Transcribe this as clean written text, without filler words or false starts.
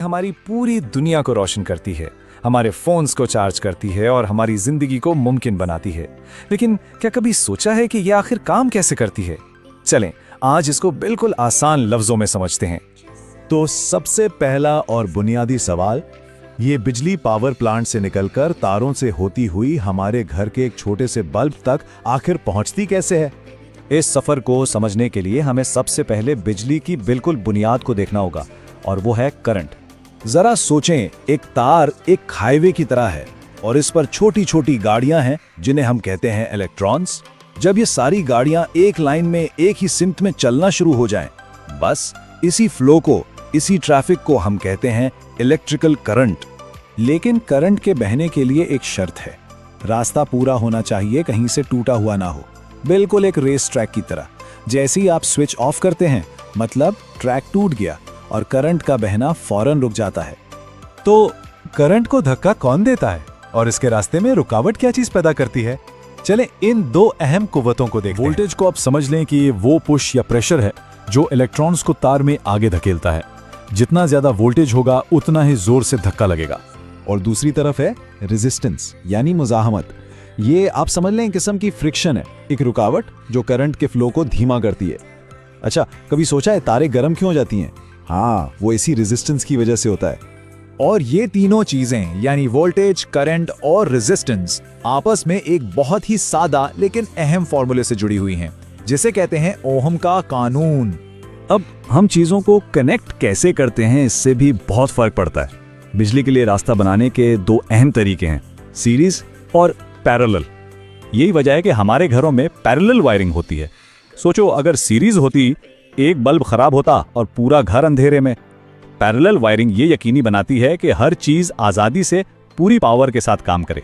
हमारी पूरी दुनिया को रोशन करती है, हमारे फोन्स को चार्ज करती है और हमारी जिंदगी को मुमकिन बनाती है। लेकिन क्या कभी सोचा है कि यह आखिर काम कैसे करती है? चलें आज इसको बिल्कुल आसान लफ्जों में समझते हैं। तो सबसे पहला और बुनियादी सवाल, ये बिजली पावर प्लांट से निकलकर तारों से होती हुई हमारे घर के एक छोटे से बल्ब तक आखिर पहुंचती कैसे है? इस सफर को समझने के लिए हमें सबसे पहले बिजली की बिल्कुल बुनियाद को देखना होगा, और वो है करंट। जरा सोचें, एक तार एक हाईवे की तरह है और इस पर छोटी छोटी गाड़ियां हैं जिन्हें हम कहते हैं इलेक्ट्रॉन्स। जब ये सारी गाड़ियां एक लाइन में एक ही सिमत में चलना शुरू हो जाएं, बस इसी फ्लो को, इसी ट्रैफिक को हम कहते हैं इलेक्ट्रिकल करंट। लेकिन करंट के बहने के लिए एक शर्त है, रास्ता पूरा होना चाहिए, कहीं से टूटा हुआ ना हो, बिल्कुल एक रेस ट्रैक की तरह। जैसे ही आप स्विच ऑफ करते हैं, मतलब ट्रैक टूट गया और करंट का बहना फौरन रुक जाता है। तो करंट को धक्का कौन देता है और इसके रास्ते में रुकावट क्या चीज पैदा करती है? चलें इन दो अहम कुव्वतों को देखते हैं। वोल्टेज को आप समझ लें कि ये वो पुश या प्रेशर है जो इलेक्ट्रॉन्स को तार में आगे धकेलता है। जितना ज्यादा वोल्टेज होगा उतना ही जोर से धक्का लगेगा। और दूसरी तरफ है रेजिस्टेंस यानी मुजाहमत। ये आप समझ लें एक किस्म की फ्रिक्शन है, एक रुकावट जो करंट के फ्लो को धीमा करती है। अच्छा, कभी सोचा है तारें गर्म क्यों हो जाती हैं? हाँ, वो इसी रेजिस्टेंस की वजह से होता है। और ये तीनों चीजें यानी वोल्टेज, करंट और रेजिस्टेंस आपस में एक बहुत ही सादा लेकिन अहम फॉर्मूले से जुड़ी हुई हैं, जिसे कहते हैं ओहम का कानून। अब हम चीजों को कनेक्ट कैसे करते हैं, इससे भी बहुत फर्क पड़ता है। बिजली के लिए रास्ता बनाने के दो अहम तरीके हैं, सीरीज और पैरेलल। यही वजह है कि हमारे घरों में पैरेलल वायरिंग होती है। सोचो, अगर सीरीज होती, एक बल्ब खराब होता और पूरा घर अंधेरे में। पैरेलल वायरिंग ये यकीनी बनाती है कि हर चीज आजादी से पूरी पावर के साथ काम करे।